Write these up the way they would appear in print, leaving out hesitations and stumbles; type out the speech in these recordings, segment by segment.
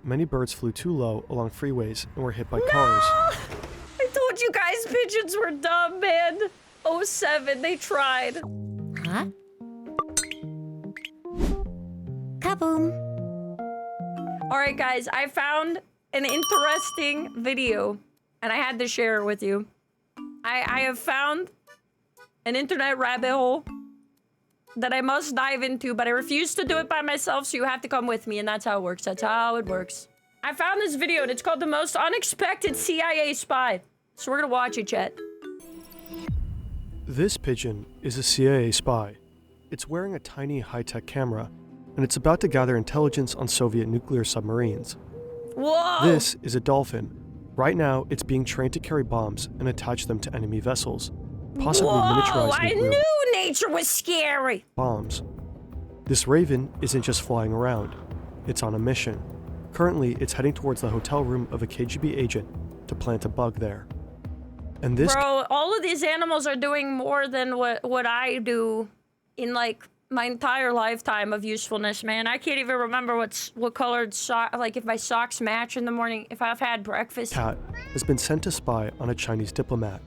many birds flew too low along freeways and were hit by cars. I told you guys pigeons were dumb, man. '07, they tried. Huh? Kaboom. Alright guys, I found an interesting video, and I had to share it with you. I have found an internet rabbit hole that I must dive into, but I refuse to do it by myself, so you have to come with me, and that's how it works. That's how it works. I found this video, and it's called The Most Unexpected CIA Spy. So we're gonna watch it, chat. This pigeon is a CIA spy. It's wearing a tiny high-tech camera, and it's about to gather intelligence on Soviet nuclear submarines. Whoa! This is a dolphin. Right now, it's being trained to carry bombs and attach them to enemy vessels, possibly miniaturized I nuclear knew nature was scary! bombs. This raven isn't just flying around. It's on a mission. Currently, it's heading towards the hotel room of a KGB agent to plant a bug there. And this— Bro, all of these animals are doing more than what I do in, like, my entire lifetime of usefulness, man. I can't even remember what colored sock, like if my socks match in the morning, if I've had breakfast. cat has been sent to spy on a Chinese diplomat.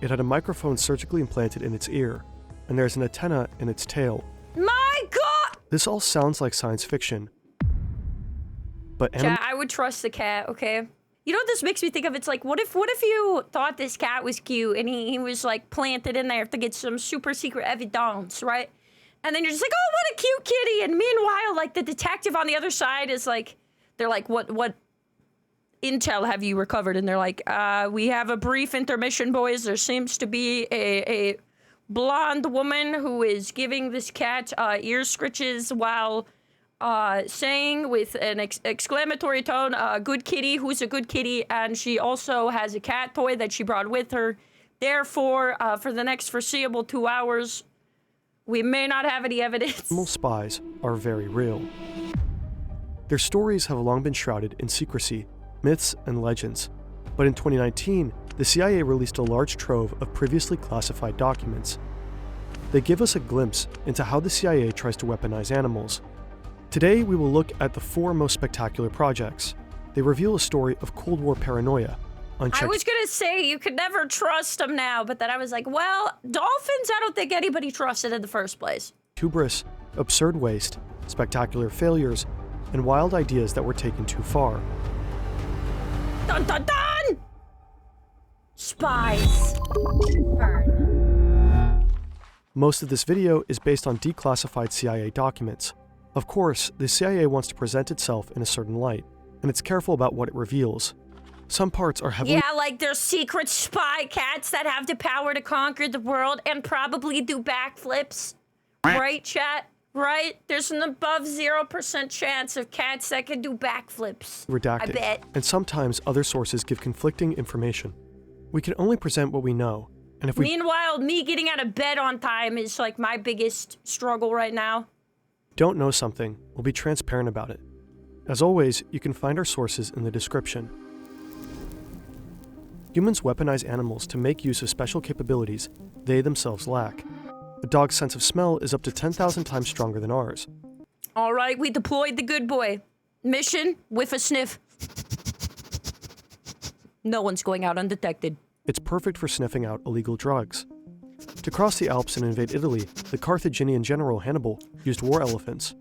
It had a microphone surgically implanted in its ear, and there's an antenna in its tail. My God! This all sounds like science fiction. But Chat, I would trust the cat, okay? You know what this makes me think of? It's like, what if you thought this cat was cute and he was like planted in there to get some super secret evidence, right? And then you're just like, oh, what a cute kitty. And meanwhile, like the detective on the other side is like, they're like, what intel have you recovered? And they're like, we have a brief intermission, boys. There seems to be a blonde woman who is giving this cat ear scritches while saying with an exclamatory tone, good kitty, who's a good kitty, and she also has a cat toy that she brought with her. Therefore, for the next foreseeable 2 hours, we may not have any evidence. animal spies are very real. Their stories have long been shrouded in secrecy, myths, and legends. But in 2019, the CIA released a large trove of previously classified documents. They give us a glimpse into how the CIA tries to weaponize animals. Today, we will look at the 4 most spectacular projects. They reveal a story of Cold War paranoia, unchecked— I was gonna say you could never trust them now, but then I was like, well, dolphins, I don't think anybody trusted in the first place. hubris, absurd waste, spectacular failures, and wild ideas that were taken too far. Dun dun dun! Spies. Burn. Most of this video is based on declassified CIA documents. Of course, the CIA wants to present itself in a certain light, and it's careful about what it reveals. Some parts are heavily— Yeah, like there's secret spy cats that have the power to conquer the world and probably do backflips. Right, chat? Right? There's an above 0% chance of cats that can do backflips. redacted, I bet. and sometimes other sources give conflicting information. We can only present what we know, and if we Meanwhile, me getting out of bed on time is like my biggest struggle right now. don't know something, we'll be transparent about it. As always, you can find our sources in the description. Humans weaponize animals to make use of special capabilities they themselves lack. A dog's sense of smell is up to 10,000 times stronger than ours. All right, we deployed the good boy. Mission, whiff a sniff. No one's going out undetected. It's perfect for sniffing out illegal drugs. To cross the Alps and invade Italy, the Carthaginian general Hannibal used war elephants.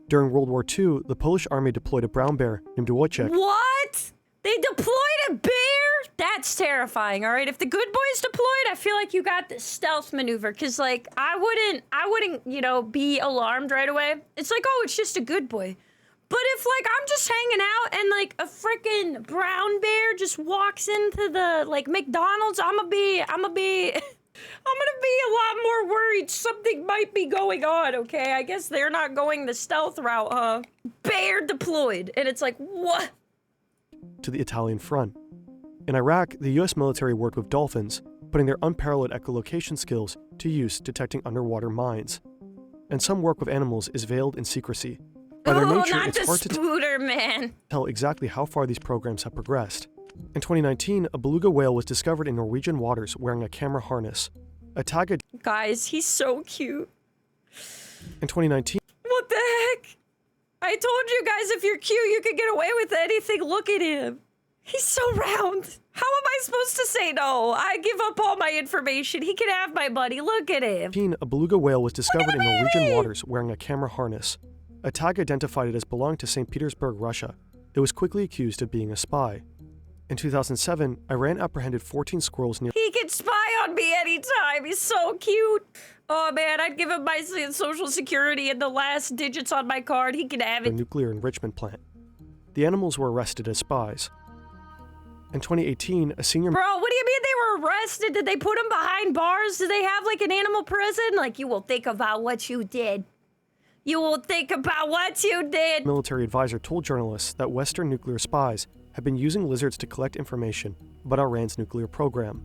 During World War II, the Polish army deployed a brown bear named Wojciech. What? They deployed a bear? That's terrifying, all right? If the good boy's deployed, I feel like you got this stealth maneuver, because, like, I wouldn't, you know, be alarmed right away. It's like, oh, it's just a good boy. But if, like, I'm just hanging out and, like, a freaking brown bear just walks into the, like, McDonald's, I'm gonna be a lot more worried. Something might be going on, okay? I guess they're not going the stealth route, huh? Bear deployed. And it's like, what? To the Italian front. In Iraq, the US military worked with dolphins, putting their unparalleled echolocation skills to use detecting underwater mines. And some work with animals is veiled in secrecy. By their nature, not it's the hard to spooter, man. tell exactly how far these programs have progressed. In 2019, a beluga whale was discovered in Norwegian waters wearing a camera harness. A tag Guys, he's so cute. in 2019, What the heck? I told you guys if you're cute, you can get away with anything. Look at him. He's so round. How am I supposed to say no? I give up all my information. He can have my money. Look at him. A beluga whale was discovered in Norwegian waters wearing a camera harness. A tag identified it as belonging to St. Petersburg, Russia. It was quickly accused of being a spy. In 2007, Iran apprehended 14 squirrels near He can spy on me anytime. He's so cute. Oh man, I'd give him my social security and the last digits on my card. He can have a it. nuclear enrichment plant. The animals were arrested as spies. In 2018, a senior... Bro, what do you mean they were arrested? Did they put them behind bars? Did they have like an animal prison? Like, you will think about what you did. You will think about what you did. Military advisor told journalists that Western nuclear spies have been using lizards to collect information about Iran's nuclear program.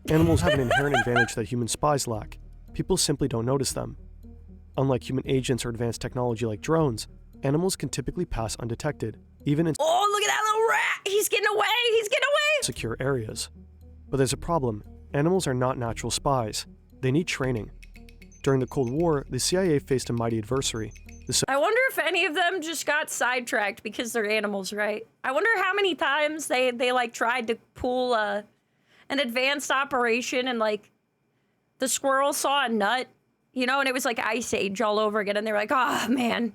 Animals have an inherent advantage that human spies lack. People simply don't notice them. Unlike human agents or advanced technology like drones, animals can typically pass undetected, even in Oh, look at that little rat! He's getting away! He's getting away! secure areas. But there's a problem. Animals are not natural spies. They need training. During the Cold War, the CIA faced a mighty adversary. I wonder if any of them just got sidetracked because they're animals, right? I wonder how many times they like tried to pull an advanced operation and like the squirrel saw a nut, you know, and it was like Ice Age all over again, and they were like, oh man,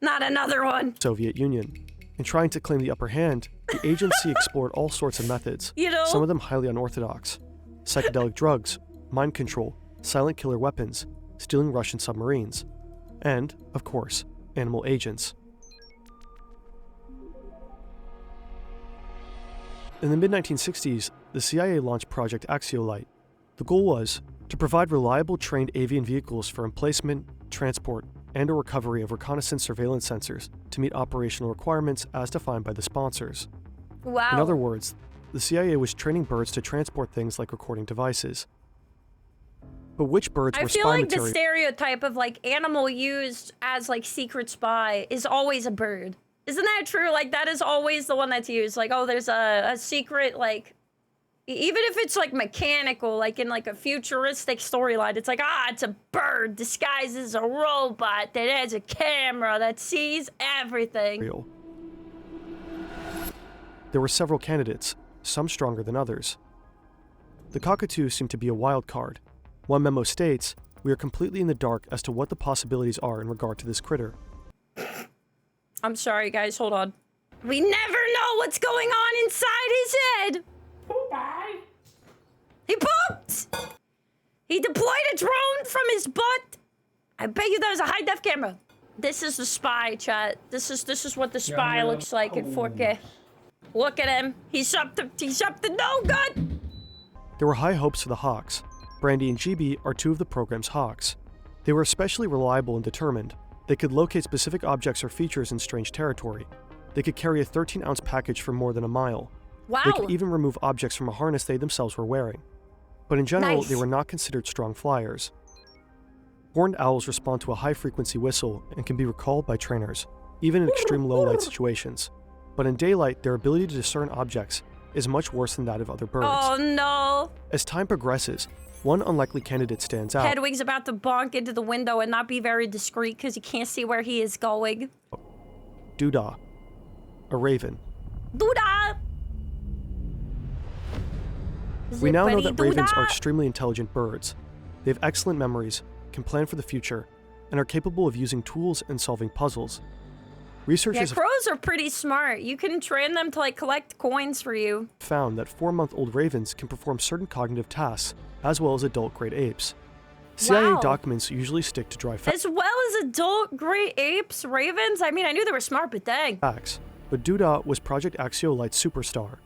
not another one. Soviet Union. In trying to claim the upper hand, the agency explored all sorts of methods, You know? some of them highly unorthodox. Psychedelic drugs, mind control, silent killer weapons, stealing Russian submarines, and, of course, animal agents. In the mid-1960s, the CIA launched Project Axiolite. The goal was to provide reliable trained avian vehicles for emplacement, transport, and/or recovery of reconnaissance surveillance sensors to meet operational requirements as defined by the sponsors. Wow. In other words, the CIA was training birds to transport things like recording devices. But which birds I were feel spy like material? the stereotype of like animal used as like secret spy is always a bird. Isn't that true? Like that is always the one that's used. Like, oh, there's a secret, like, even if it's like mechanical, like in like a futuristic storyline, it's like, it's a bird disguised as a robot that has a camera that sees everything. There were several candidates, some stronger than others. The cockatoo seemed to be a wild card. One memo states, "We are completely in the dark as to what the possibilities are in regard to this critter." I'm sorry, guys. Hold on. We never know what's going on inside his head. He pooped! He deployed a drone from his butt. I bet you that was a high-def camera. This is the spy, chat. This is what the spy looks like in 4K. Look at him. He's up to no good. There were high hopes for the Hawks. Brandy and GB are two of the program's Hawks. They were especially reliable and determined. They could locate specific objects or features in strange territory. They could carry a 13-ounce package for more than a mile. Wow. They could even remove objects from a harness they themselves were wearing. But in general, Nice. they were not considered strong flyers. Horned owls respond to a high-frequency whistle and can be recalled by trainers, even in extreme low-light situations. But in daylight, their ability to discern objects is much worse than that of other birds. Oh no. As time progresses, one unlikely candidate stands out. Hedwig's about to bonk into the window and not be very discreet because he can't see where he is going. Duda, a raven. Duda! We now know that Zippity ravens are Duda! extremely intelligent birds. They have excellent memories, can plan for the future, and are capable of using tools and solving puzzles. Yeah, Researchers have crows are pretty smart. You can train them to like collect coins for you. found that 4-month-old ravens can perform certain cognitive tasks, as well as adult-grade apes. CIA Wow. documents usually stick to dry As well as adult great apes, ravens. I mean, I knew they were smart, but dang. facts, but Duda was Project Axiolite's superstar.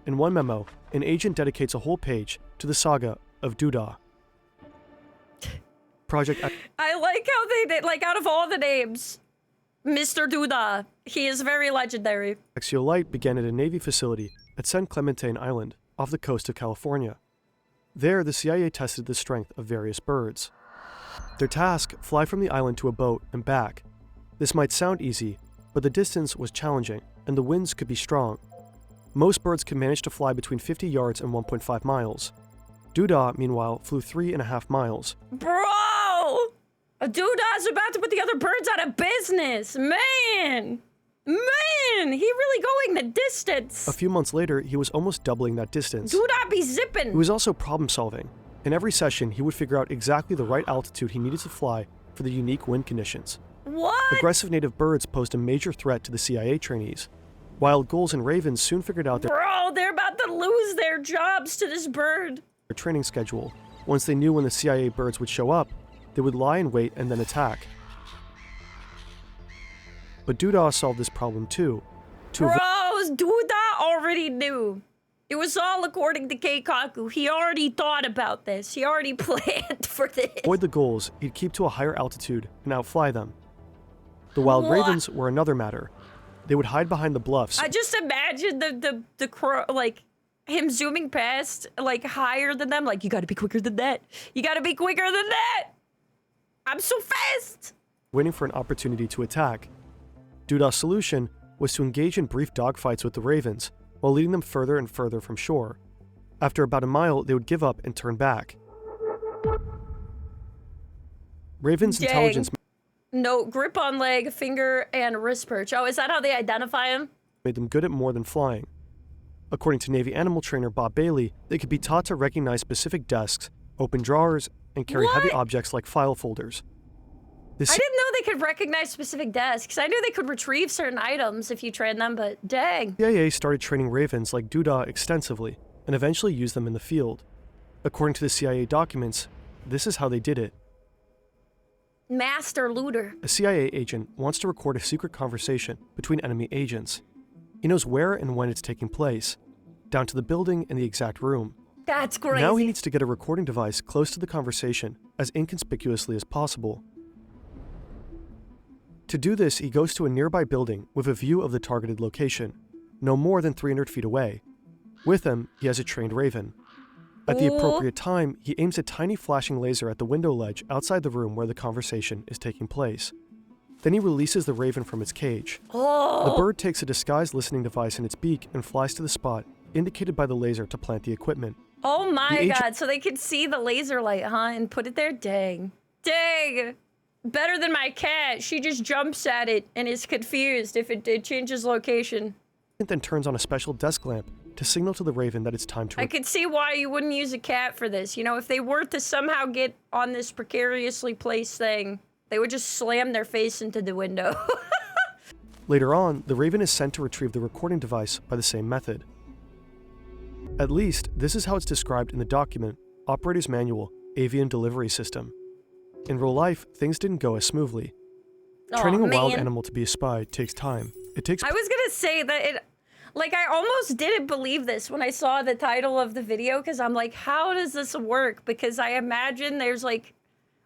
In one memo, an agent dedicates a whole page to the saga of Duda. I like how they did, like, out of all the names, Mr. Duda, he is very legendary. Axiolite began at a Navy facility at San Clemente Island, off the coast of California. There, the CIA tested the strength of various birds. Their task, fly from the island to a boat and back. This might sound easy, but the distance was challenging, and the winds could be strong. Most birds could manage to fly between 50 yards and 1.5 miles. Duda, meanwhile, flew 3.5 miles. Bro! Duda's about to put the other birds out of business. Man, he really going the distance. A few months later, he was almost doubling that distance. Duda be zipping. He was also problem solving. In every session, he would figure out exactly the right altitude he needed to fly for the unique wind conditions. What? Aggressive native birds posed a major threat to the CIA trainees. Wild gulls and ravens soon figured out Bro, they're about to lose their jobs to this bird. their training schedule. Once they knew when the CIA birds would show up, they would lie in wait and then attack. But Duda solved this problem too. Bros, Duda already knew. It was all according to Keikaku. He already thought about this. He already planned for this. To avoid the gulls, he'd keep to a higher altitude and outfly them. The wild ravens were another matter. They would hide behind the bluffs. I just imagine the crow, like, him zooming past, like, higher than them. Like, you gotta be quicker than that. You gotta be quicker than that. I'm so fast. Waiting for an opportunity to attack. Duda's solution was to engage in brief dogfights with the ravens, while leading them further and further from shore. After about a mile, they would give up and turn back. Ravens' Dang. intelligence No, grip on leg, finger, and wrist perch. Oh, is that how they identify him? made them good at more than flying. According to Navy animal trainer Bob Bailey, they could be taught to recognize specific desks, open drawers, and carry heavy objects like file folders. I didn't know they could recognize specific desks. I knew they could retrieve certain items if you trained them, but dang. CIA started training ravens like Duda extensively, and eventually used them in the field. According to the CIA documents, this is how they did it. Master looter. A CIA agent wants to record a secret conversation between enemy agents. He knows where and when it's taking place, down to the building and the exact room. That's crazy. Now he needs to get a recording device close to the conversation as inconspicuously as possible. To do this, he goes to a nearby building with a view of the targeted location, no more than 300 feet away. With him, he has a trained raven. At the appropriate time, he aims a tiny flashing laser at the window ledge outside the room where the conversation is taking place. Then he releases the raven from its cage. The bird takes a disguised listening device in its beak and flies to the spot indicated by the laser to plant the equipment. Oh my god, so they could see the laser light, huh? And put it there? Dang. Dang! Better than my cat. She just jumps at it and is confused if it changes location. It then turns on a special desk lamp to signal to the raven that it's time to... I could see why you wouldn't use a cat for this. You know, if they were to somehow get on this precariously placed thing, they would just slam their face into the window. Later on, the raven is sent to retrieve the recording device by the same method. At least, this is how it's described in the document, Operator's Manual, Avian Delivery System. In real life, things didn't go as smoothly. Training a wild animal to be a spy takes time. It takes... I was gonna say that it... Like, I almost didn't believe this when I saw the title of the video, because I'm like, how does this work? Because I imagine there's, like,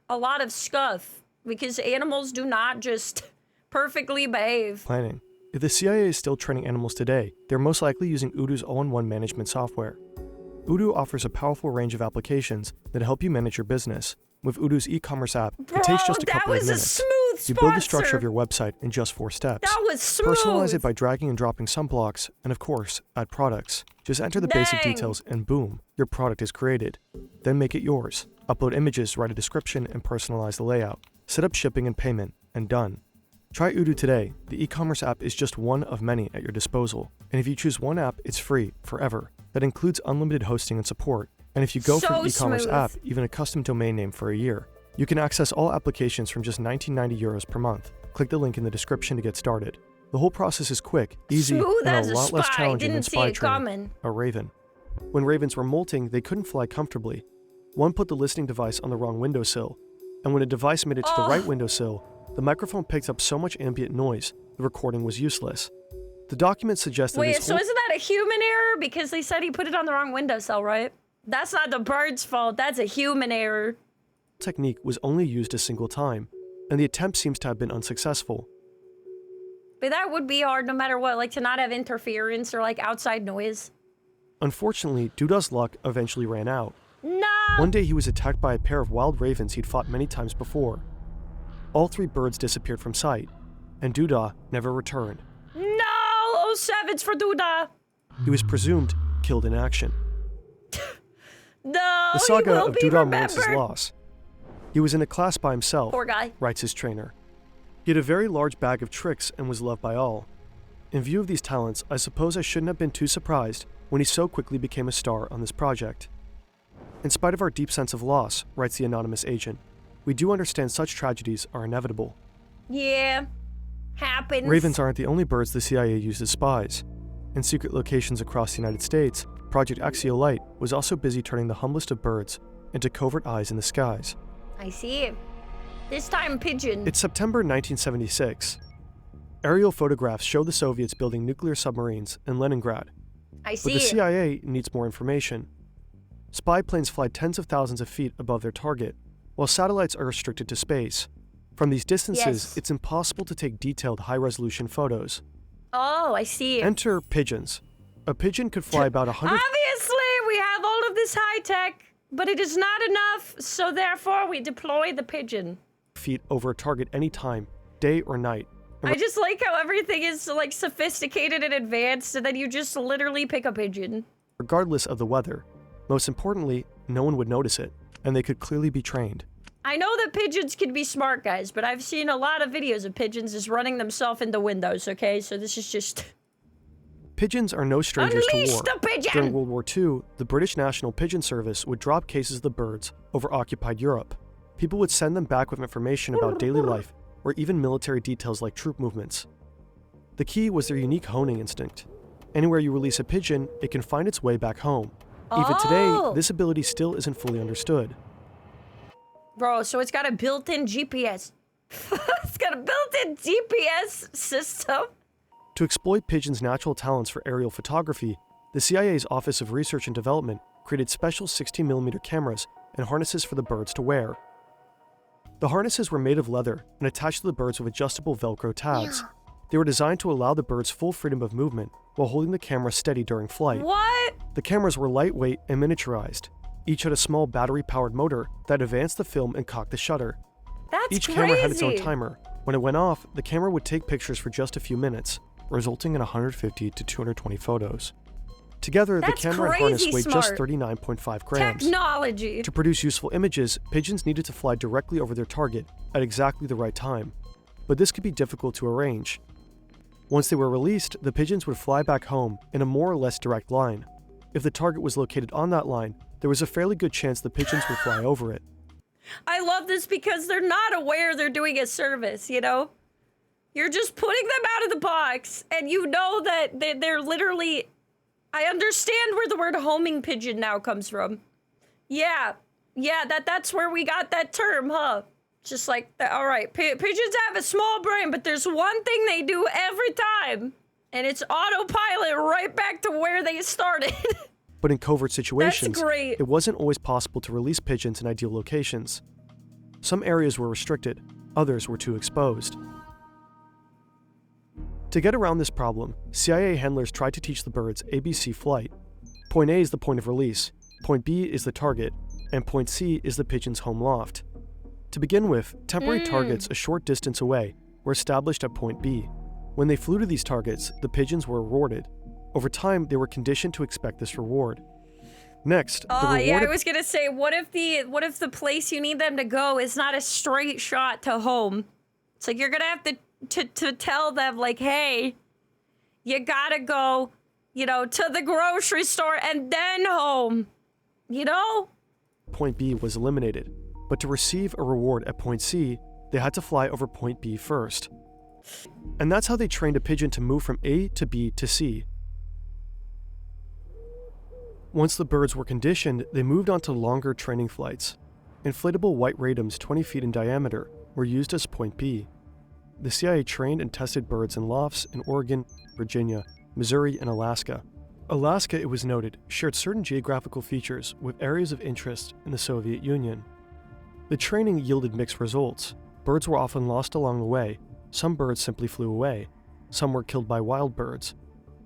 a lot of scuff, because animals do not just perfectly behave. Planning. If the CIA is still training animals today, they're most likely using Udu's all-in-one management software. Udu offers a powerful range of applications that help you manage your business. With Udu's e-commerce app, it takes just a couple of minutes. You build the structure of your website in just 4 steps. That was smooth. Personalize it by dragging and dropping some blocks, and of course, add products. Just enter the basic details and boom, your product is created. Then make it yours. Upload images, write a description, and personalize the layout. Set up shipping and payment, and done. Try Udu today. The e-commerce app is just one of many at your disposal. And if you choose one app, it's free, forever. That includes unlimited hosting and support. And if you go for an e-commerce app, even a custom domain name for a year. You can access all applications from just 19.90 euros per month. Click the link in the description to get started. The whole process is quick, easy, and a lot less challenging than spy training a raven. When ravens were molting, they couldn't fly comfortably. One put the listening device on the wrong windowsill, and when a device made it to the right windowsill, the microphone picked up so much ambient noise, the recording was useless. The document suggested Wait, so isn't that a human error? Because they said he put it on the wrong windowsill, right? That's not the bird's fault, that's a human error. Technique was only used a single time, and the attempt seems to have been unsuccessful. But that would be hard no matter what, like to not have interference or like outside noise. Unfortunately, Duda's luck eventually ran out. No! One day he was attacked by a pair of wild ravens he'd fought many times before. All 3 birds disappeared from sight, and Duda never returned. No! Oh, savage for Duda! He was presumed killed in action. No, The saga he will of be Duda remembered. mourns his loss. He was in a class by himself, Poor guy. writes his trainer. He had a very large bag of tricks and was loved by all. In view of these talents, I suppose I shouldn't have been too surprised when he so quickly became a star on this project. In spite of our deep sense of loss, writes the anonymous agent, we do understand such tragedies are inevitable. Yeah. Happens. Ravens aren't the only birds the CIA used as spies. In secret locations across the United States, Project Axiolite was also busy turning the humblest of birds into covert eyes in the skies. I see. This time, Pigeon. It's September 1976. Aerial photographs show the Soviets building nuclear submarines in Leningrad. I But see the it. CIA needs more information. Spy planes fly tens of thousands of feet above their target, while satellites are restricted to space. From these distances, Yes. it's impossible to take detailed high-resolution photos. Oh, I see. Enter pigeons. A pigeon could fly about 100 Obviously, we have all of this high tech, but it is not enough, so therefore we deploy the pigeon. feet over a target any time, day or night. I just like how everything is like sophisticated and advanced, and then you just literally pick a pigeon. Regardless of the weather. Most importantly, no one would notice it, and they could clearly be trained. I know that pigeons can be smart, guys, but I've seen a lot of videos of pigeons just running themselves into windows, okay? So this is just... Pigeons are no strangers Unleash to war. the pigeon! During World War II, the British National Pigeon Service would drop cases of the birds over occupied Europe. People would send them back with information about daily life or even military details like troop movements. The key was their unique honing instinct. Anywhere you release a pigeon, it can find its way back home. Even today, Oh! this ability still isn't fully understood. Bro, so it's got a built-in GPS. It's got a built-in GPS system. To exploit pigeons' natural talents for aerial photography, the CIA's Office of Research and Development created special 16mm cameras and harnesses for the birds to wear. The harnesses were made of leather and attached to the birds with adjustable Velcro tabs. They were designed to allow the birds full freedom of movement while holding the camera steady during flight. What? The cameras were lightweight and miniaturized. Each had a small battery-powered motor that advanced the film and cocked the shutter. That's Each crazy. camera had its own timer. When it went off, the camera would take pictures for just a few minutes, resulting in 150 to 220 photos. Together, That's the camera and harness crazy weighed just smart. 39.5 grams. Technology. To produce useful images, pigeons needed to fly directly over their target at exactly the right time. But this could be difficult to arrange. Once they were released, the pigeons would fly back home in a more or less direct line. If the target was located on that line, there was a fairly good chance the pigeons would fly over it. I love this because they're not aware they're doing a service, you know? You're just putting them out of the box, and you know that they're literally... I understand where the word homing pigeon now comes from. Yeah, that's where we got that term, huh? Just like, all right, pigeons have a small brain, but there's one thing they do every time, and it's autopilot right back to where they started. But in covert situations, great. it wasn't always possible to release pigeons in ideal locations. Some areas were restricted, others were too exposed. To get around this problem, CIA handlers tried to teach the birds ABC flight. Point A is the point of release, point B is the target, and point C is the pigeon's home loft. To begin with, temporary targets a short distance away were established at point B. When they flew to these targets, the pigeons were rewarded. Over time, they were conditioned to expect this reward. Next, the Oh, reward yeah, I was gonna say, what if the place you need them to go is not a straight shot to home? It's like you're gonna have to tell them, like, hey, you gotta go, you know, to the grocery store and then home, you know? point B was eliminated, but to receive a reward at point C, they had to fly over point B first. And that's how they trained a pigeon to move from A to B to C. Once the birds were conditioned, they moved on to longer training flights. Inflatable white radums 20 feet in diameter were used as point B. The CIA trained and tested birds in lofts in Oregon, Virginia, Missouri, and Alaska. Alaska, it was noted, shared certain geographical features with areas of interest in the Soviet Union. The training yielded mixed results. Birds were often lost along the way. Some birds simply flew away. Some were killed by wild birds.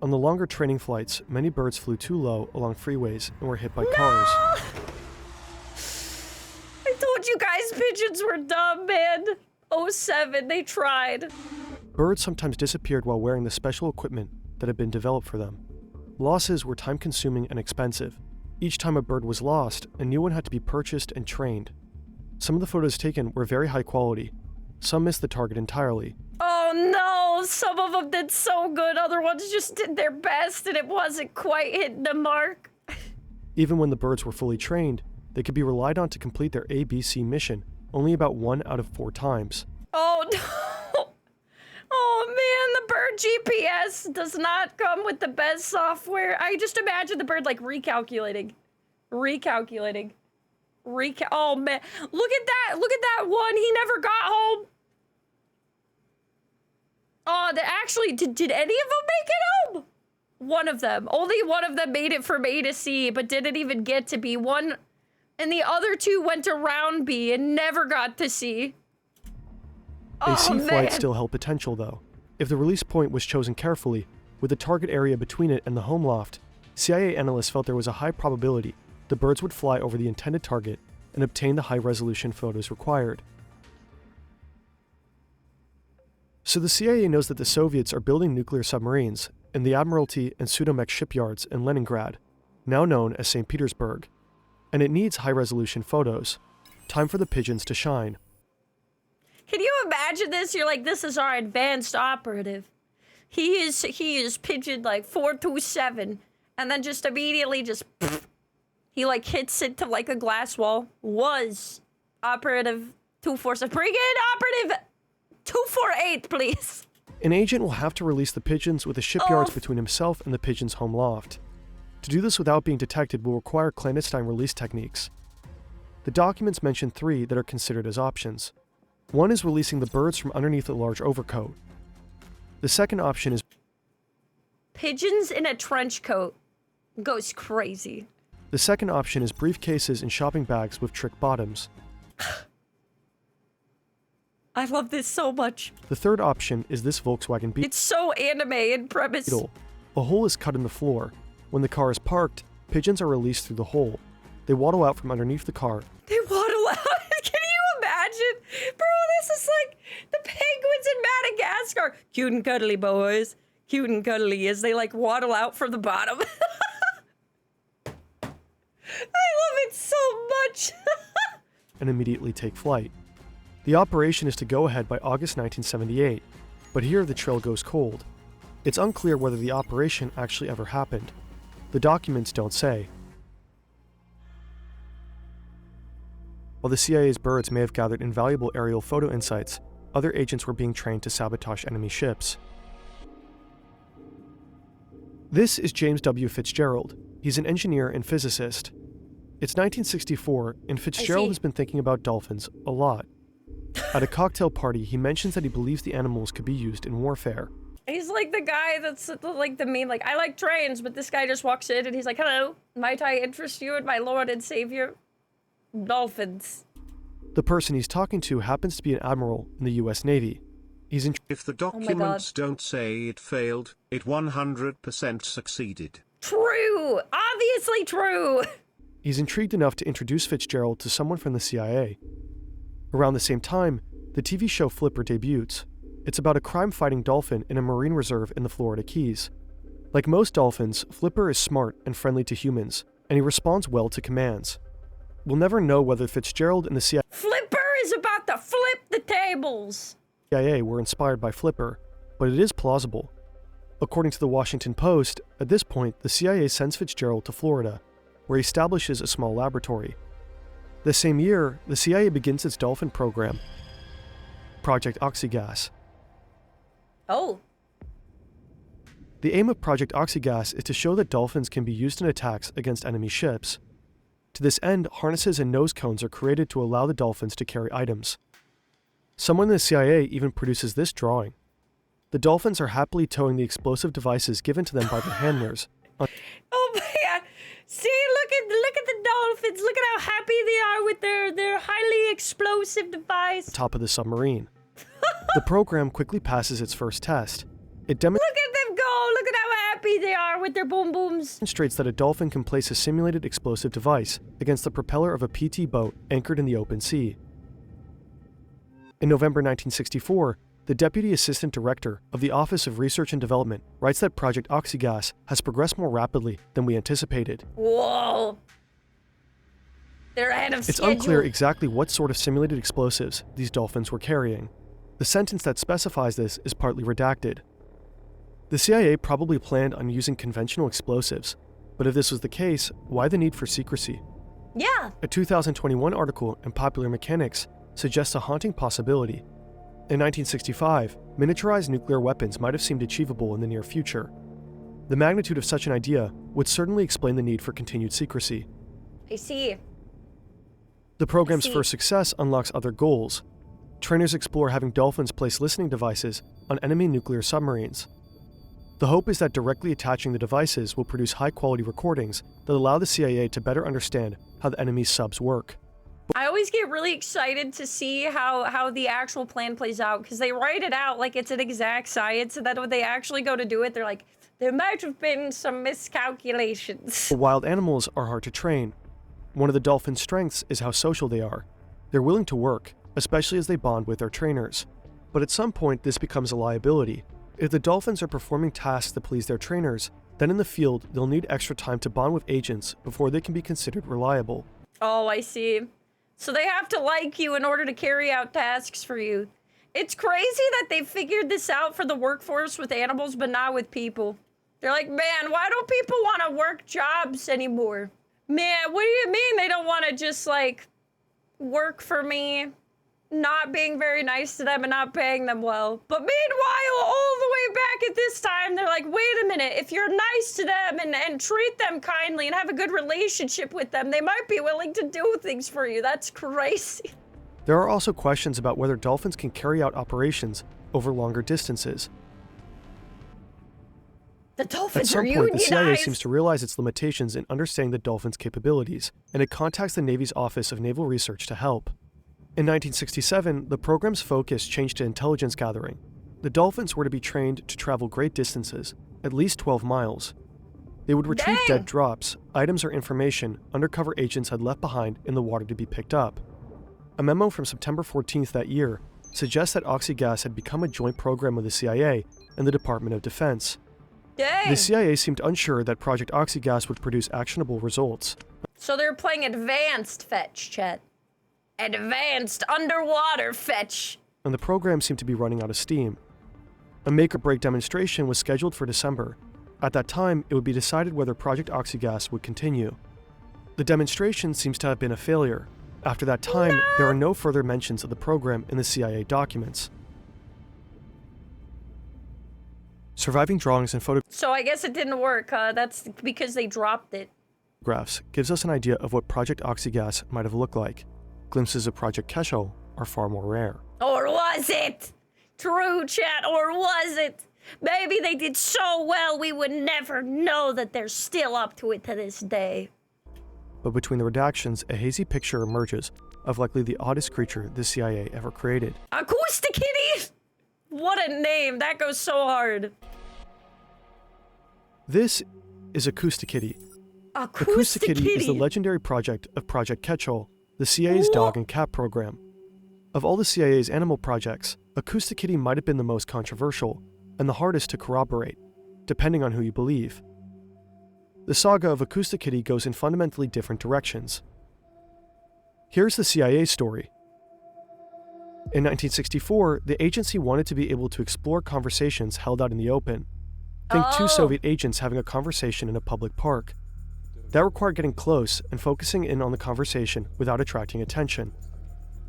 On the longer training flights, many birds flew too low along freeways and were hit by cars. I told you guys pigeons were dumb, man. 07, they tried. Birds sometimes disappeared while wearing the special equipment that had been developed for them. Losses were time-consuming and expensive. Each time a bird was lost, a new one had to be purchased and trained. Some of the photos taken were very high quality. Some missed the target entirely. Oh no, some of them did so good, other ones just did their best and it wasn't quite hitting the mark. Even when the birds were fully trained, they could be relied on to complete their ABC mission only about 1 out of 4 times. Oh no! Oh man, the bird GPS does not come with the best software. I just imagine the bird like recalculating. Oh man, look at that one, he never got home. Oh, actually, did any of them make it home? One of them. Only one of them made it from A to C, but didn't even get to B. One, and the other 2 went around B and never got to C. A C flight still held potential, though. If the release point was chosen carefully, with the target area between it and the home loft, CIA analysts felt there was a high probability the birds would fly over the intended target and obtain the high-resolution photos required. So the CIA knows that the Soviets are building nuclear submarines in the Admiralty and Sudomek shipyards in Leningrad, now known as St. Petersburg, and it needs high-resolution photos. Time for the pigeons to shine. Can you imagine this? You're like, this is our advanced operative. He is pigeon like 427, and then just immediately he like hits into like a glass wall. Was operative 247. Bring in operative 248, please. An agent will have to release the pigeons with the shipyards between himself and the pigeon's home loft. To do this without being detected will require clandestine release techniques. The documents mention 3 that are considered as options. One is releasing the birds from underneath a large overcoat. The second option is pigeons in a trench coat. Goes crazy. The second option is briefcases and shopping bags with trick bottoms. I love this so much. The third option is this Volkswagen Beetle. It's so anime in premise. A hole is cut in the floor. When the car is parked, pigeons are released through the hole. They waddle out from underneath the car. They waddle out? Can you imagine? Bro, this is like the penguins in Madagascar. Cute and cuddly, boys. Cute and cuddly as they like waddle out from the bottom. I love it so much. And immediately take flight. The operation is to go ahead by August 1978, but here the trail goes cold. It's unclear whether the operation actually ever happened. The documents don't say. While the CIA's birds may have gathered invaluable aerial photo insights, other agents were being trained to sabotage enemy ships. This is James W. Fitzgerald. He's an engineer and physicist. It's 1964, and Fitzgerald has been thinking about dolphins a lot. At a cocktail party, he mentions that he believes the animals could be used in warfare. He's like the guy that's like the meme, like, I like trains, but this guy just walks in and he's like, hello, might I interest you in my Lord and Savior? Dolphins. The person he's talking to happens to be an admiral in the US Navy. He's If the documents don't say it failed, it 100% succeeded. True! Obviously true! He's intrigued enough to introduce Fitzgerald to someone from the CIA. Around the same time, the TV show Flipper debuts. It's about a crime-fighting dolphin in a marine reserve in the Florida Keys. Like most dolphins, Flipper is smart and friendly to humans, and he responds well to commands. We'll never know whether Fitzgerald and the CIA Flipper is about to flip the tables! were inspired by Flipper, but it is plausible. According to the Washington Post, at this point, the CIA sends Fitzgerald to Florida, where he establishes a small laboratory. The same year, the CIA begins its dolphin program, Project Oxygas. Oh. The aim of Project Oxygas is to show that dolphins can be used in attacks against enemy ships. To this end, harnesses and nose cones are created to allow the dolphins to carry items. Someone in the CIA even produces this drawing. The dolphins are happily towing the explosive devices given to them by their handlers. Oh my god. See, look at the dolphins. Look at how happy they are with their highly explosive device. Top of the submarine. The program quickly passes its first test. It Look at them go. Look at how happy they are with their boom booms. Demonstrates that a dolphin can place a simulated explosive device against the propeller of a PT boat anchored in the open sea. In November 1964, the Deputy Assistant Director of the Office of Research and Development writes that Project Oxygas has progressed more rapidly than we anticipated. Whoa. They're ahead of It's schedule. unclear exactly what sort of simulated explosives these dolphins were carrying. The sentence that specifies this is partly redacted. The CIA probably planned on using conventional explosives, but if this was the case, why the need for secrecy? Yeah. A 2021 article in Popular Mechanics suggests a haunting possibility. In 1965, miniaturized nuclear weapons might have seemed achievable in the near future. The magnitude of such an idea would certainly explain the need for continued secrecy. I see. The program's I see. first success unlocks other goals. Trainers explore having dolphins place listening devices on enemy nuclear submarines. The hope is that directly attaching the devices will produce high-quality recordings that allow the CIA to better understand how the enemy's subs work. I always get really excited to see how the actual plan plays out, because they write it out like it's an exact science, and then when they actually go to do it, they're like, there might have been some miscalculations. But wild animals are hard to train. One of the dolphins' strengths is how social they are. They're willing to work, especially as they bond with their trainers. But at some point, this becomes a liability. If the dolphins are performing tasks that please their trainers, then in the field, they'll need extra time to bond with agents before they can be considered reliable. Oh, I see. So they have to like you in order to carry out tasks for you. It's crazy that they figured this out for the workforce with animals, but not with people. They're like, man, why don't people want to work jobs anymore? Man, what do you mean they don't want to just, like, work for me? Not being very nice to them and not paying them well. But meanwhile, all the way back at this time, they're like, wait a minute, if you're nice to them and treat them kindly and have a good relationship with them, they might be willing to do things for you. That's crazy. There are also questions about whether dolphins can carry out operations over longer distances. The At dolphins some are point, the CIA unionized. seems to realize its limitations in understanding the dolphins' capabilities, and it contacts the Navy's Office of Naval Research to help. In 1967, the program's focus changed to intelligence gathering. The dolphins were to be trained to travel great distances, at least 12 miles. They would retrieve Dang. dead drops, items or information undercover agents had left behind in the water to be picked up. A memo from September 14th that year suggests that Oxygas had become a joint program of the CIA and the Department of Defense. Dang. The CIA seemed unsure that Project Oxygas would produce actionable results. So they're playing advanced fetch, Chet. Advanced underwater fetch. And the program seemed to be running out of steam. A make-or-break demonstration was scheduled for December. At that time, it would be decided whether Project Oxygas would continue. The demonstration seems to have been a failure. After that time, there are no further mentions of the program in the CIA documents. Surviving drawings and So I guess it didn't work. That's because they dropped it. photographs gives us an idea of what Project Oxygas might have looked like. Glimpses of Project Ketchel are far more rare. Or was it? True, chat, or was it? Maybe they did so well we would never know that they're still up to it to this day. But between the redactions, a hazy picture emerges of likely the oddest creature the CIA ever created. Acoustic Kitty? What a name. That goes so hard. This is Acoustic Kitty. Acoustic Kitty is the legendary project of Project Ketchel, the CIA's dog and cat program. Of all the CIA's animal projects, Acoustic Kitty might have been the most controversial and the hardest to corroborate, depending on who you believe. The saga of Acoustic Kitty goes in fundamentally different directions. Here's the CIA story. In 1964, the agency wanted to be able to explore conversations held out in the open. Think two Soviet agents having a conversation in a public park. That required getting close and focusing in on the conversation without attracting attention.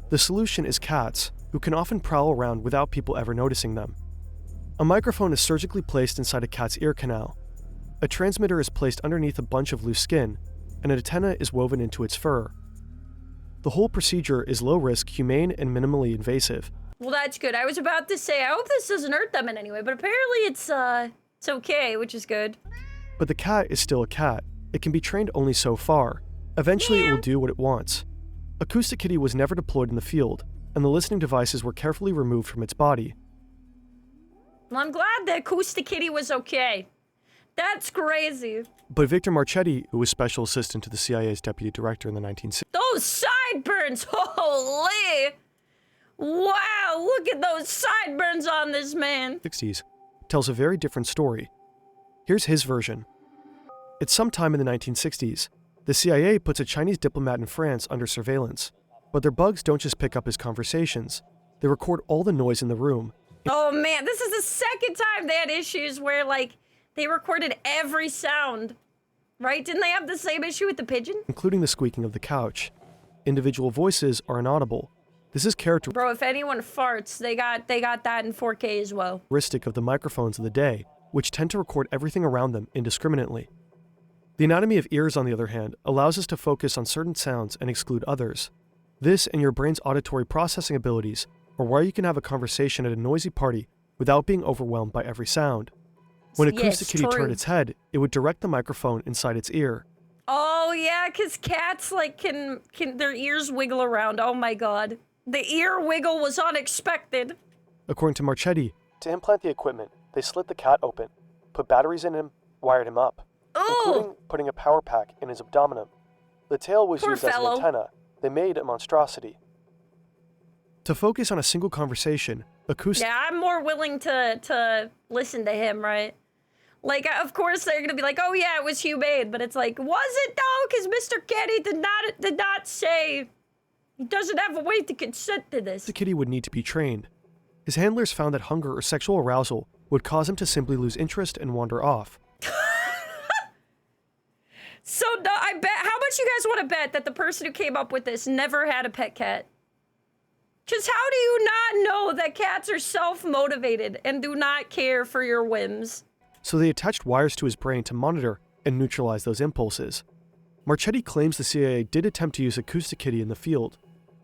The solution is cats, who can often prowl around without people ever noticing them. A microphone is surgically placed inside a cat's ear canal. A transmitter is placed underneath a bunch of loose skin, and an antenna is woven into its fur. The whole procedure is low risk, humane, and minimally invasive. Well, that's good. I was about to say, I hope this doesn't hurt them in any way, but apparently it's okay, which is good. But the cat is still a cat. It can be trained only so far. Eventually, it will do what it wants. Acoustic Kitty was never deployed in the field, and the listening devices were carefully removed from its body. Well, I'm glad the Acoustic Kitty was okay. That's crazy. But Victor Marchetti, who was special assistant to the CIA's deputy director in the 1960s, Those sideburns, holy! Wow, look at those sideburns on this man. tells a very different story. Here's his version. It's sometime in the 1960s. The CIA puts a Chinese diplomat in France under surveillance, but their bugs don't just pick up his conversations. They record all the noise in the room. Oh man, this is the second time they had issues where, like, they recorded every sound. Right? Didn't they have the same issue with the pigeon? Including the squeaking of the couch. Individual voices are inaudible. This is Bro, if anyone farts, they got that in 4K as well. characteristic of the microphones of the day, which tend to record everything around them indiscriminately. The anatomy of ears, on the other hand, allows us to focus on certain sounds and exclude others. This and your brain's auditory processing abilities are why you can have a conversation at a noisy party without being overwhelmed by every sound. When Acoustic Kitty turned its head, it would direct the microphone inside its ear. Oh yeah, because cats like can their ears wiggle around. Oh my god. The ear wiggle was unexpected. According to Marchetti, to implant the equipment, they slit the cat open, put batteries in him, wired him up, including putting a power pack in his abdomen. The tail was used as an antenna. They made a monstrosity. To focus on a single conversation, Acoustic... Yeah, I'm more willing to listen to him, right? Like, of course they're gonna be like, oh yeah, it was humane, but it's like, was it though? Because Mr. Kitty did not say he doesn't have a way to consent to this. The kitty would need to be trained. His handlers found that hunger or sexual arousal would cause him to simply lose interest and wander off. So, no, I bet, how much you guys want to bet that the person who came up with this never had a pet cat? Because how do you not know that cats are self-motivated and do not care for your whims? So they attached wires to his brain to monitor and neutralize those impulses. Marchetti claims the CIA did attempt to use Acoustic Kitty in the field.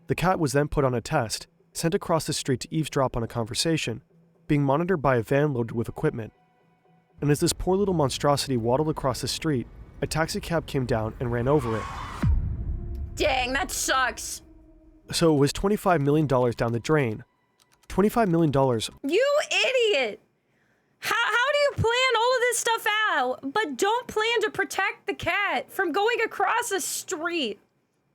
The cat was then put on a test, sent across the street to eavesdrop on a conversation, being monitored by a van loaded with equipment. And as this poor little monstrosity waddled across the street, a taxicab came down and ran over it. Dang, that sucks. So it was $25 million down the drain. $25 million. You idiot! How do you plan all of this stuff out, but don't plan to protect the cat from going across a street?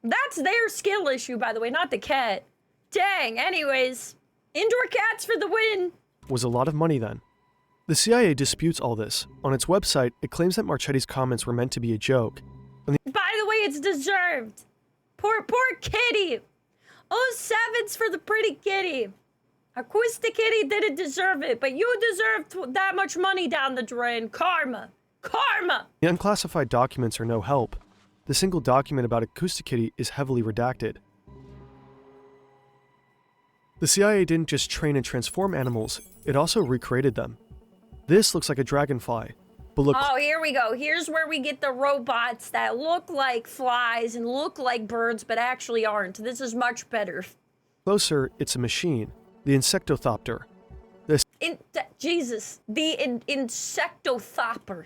That's their skill issue, by the way, not the cat. Dang, anyways. Indoor cats for the win. Was a lot of money then. The CIA disputes all this. On its website, it claims that Marchetti's comments were meant to be a joke. By the way, it's deserved. Poor kitty. Oh, sevens for the pretty kitty. Acoustic Kitty didn't deserve it, but you deserved that much money down the drain. Karma. Karma! The unclassified documents are no help. The single document about Acoustic Kitty is heavily redacted. The CIA didn't just train and transform animals, it also recreated them. This looks like a dragonfly, but look... Oh, here we go. Here's where we get the robots that look like flies and look like birds, but actually aren't. This is much better. Closer, it's a machine. The Insectothopter. The Insectothopter.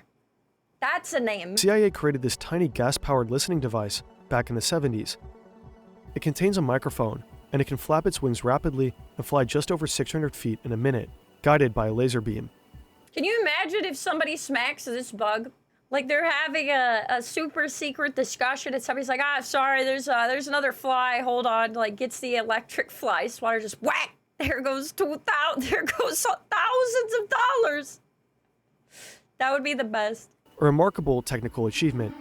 That's a name. CIA created this tiny gas-powered listening device back in the 70s. It contains a microphone, and it can flap its wings rapidly and fly just over 600 feet in a minute, guided by a laser beam. Can you imagine if somebody smacks this bug? Like they're having a super secret discussion and somebody's like, sorry, there's another fly, hold on, like gets the electric fly swatter, just whack! There goes there goes thousands of dollars. That would be the best. A remarkable technical achievement,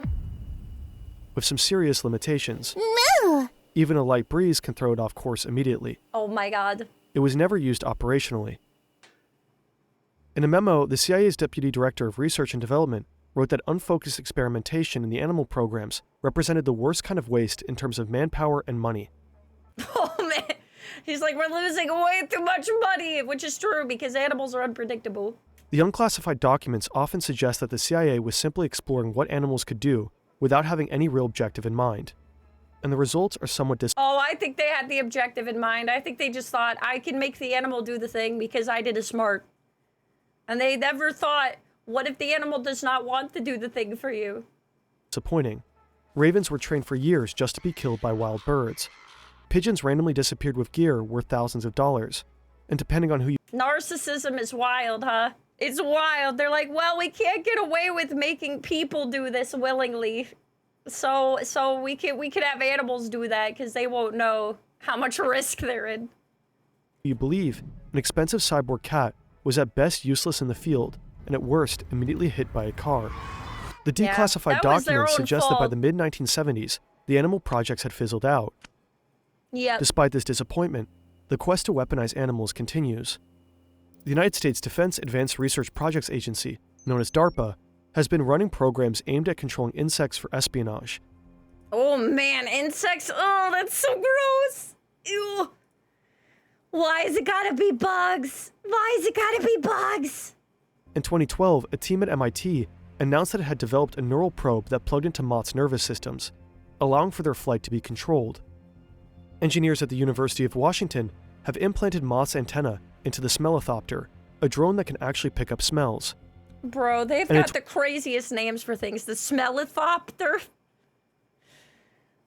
with some serious limitations. Moo! Even a light breeze can throw it off course immediately. Oh my god. It was never used operationally. In a memo, the CIA's Deputy Director of Research and Development wrote that unfocused experimentation in the animal programs represented the worst kind of waste in terms of manpower and money. Oh man. He's like, we're losing way too much money, which is true because animals are unpredictable. The unclassified documents often suggest that the CIA was simply exploring what animals could do without having any real objective in mind. And the results are somewhat Oh, I think they had the objective in mind. I think they just thought, I can make the animal do the thing because I did it smart. And they never thought, what if the animal does not want to do the thing for you? disappointing. Ravens were trained for years just to be killed by wild birds. Pigeons randomly disappeared with gear worth thousands of dollars. And depending on who you... Narcissism is wild, huh? It's wild. They're like, well, we can't get away with making people do this willingly. So we could have animals do that because they won't know how much risk they're in. You believe an expensive cyborg cat was at best useless in the field, and at worst immediately hit by a car. The Yeah, declassified that was their documents own suggest that by fault. the mid-1970s, the animal projects had fizzled out. Yep. Despite this disappointment, the quest to weaponize animals continues. The United States Defense Advanced Research Projects Agency, known as DARPA, has been running programs aimed at controlling insects for espionage. Oh man, insects. Oh, that's so gross. Ew. Why is it gotta be bugs? Why is it gotta be bugs? In 2012, a team at MIT announced that it had developed a neural probe that plugged into moths' nervous systems, allowing for their flight to be controlled. Engineers at the University of Washington have implanted moths' antennae into the smellithopter, a drone that can actually pick up smells. Bro, they've And got the craziest names for things. The smellithopter.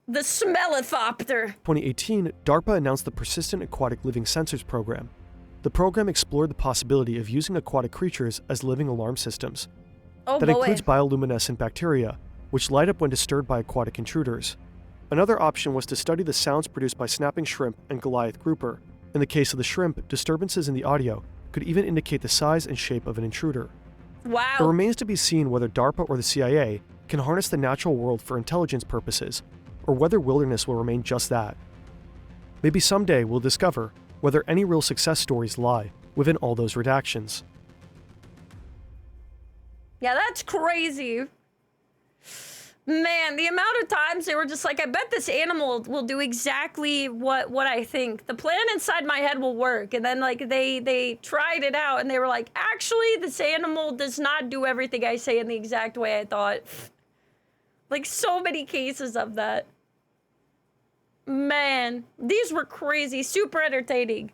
The smellithopter. 2018, DARPA announced the Persistent Aquatic Living Sensors program. The program explored the possibility of using aquatic creatures as living alarm systems. Oh That boy. includes bioluminescent bacteria, which light up when disturbed by aquatic intruders. Another option was to study the sounds produced by snapping shrimp and Goliath grouper. In the case of the shrimp, disturbances in the audio could even indicate the size and shape of an intruder. It Wow. remains to be seen whether DARPA or the CIA can harness the natural world for intelligence purposes, or whether wilderness will remain just that. Maybe someday we'll discover whether any real success stories lie within all those redactions. Yeah, that's crazy. Man, the amount of times they were just like, I bet this animal will do exactly what I think. The plan inside my head will work. And then like they tried it out and they were like, actually, this animal does not do everything I say in the exact way I thought. Like so many cases of that. Man, these were crazy, super entertaining.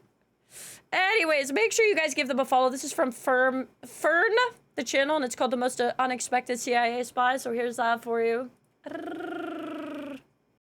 Anyways, make sure you guys give them a follow. This is from Fern, the channel, and it's called The Most Unexpected CIA Spy. So here's that for you.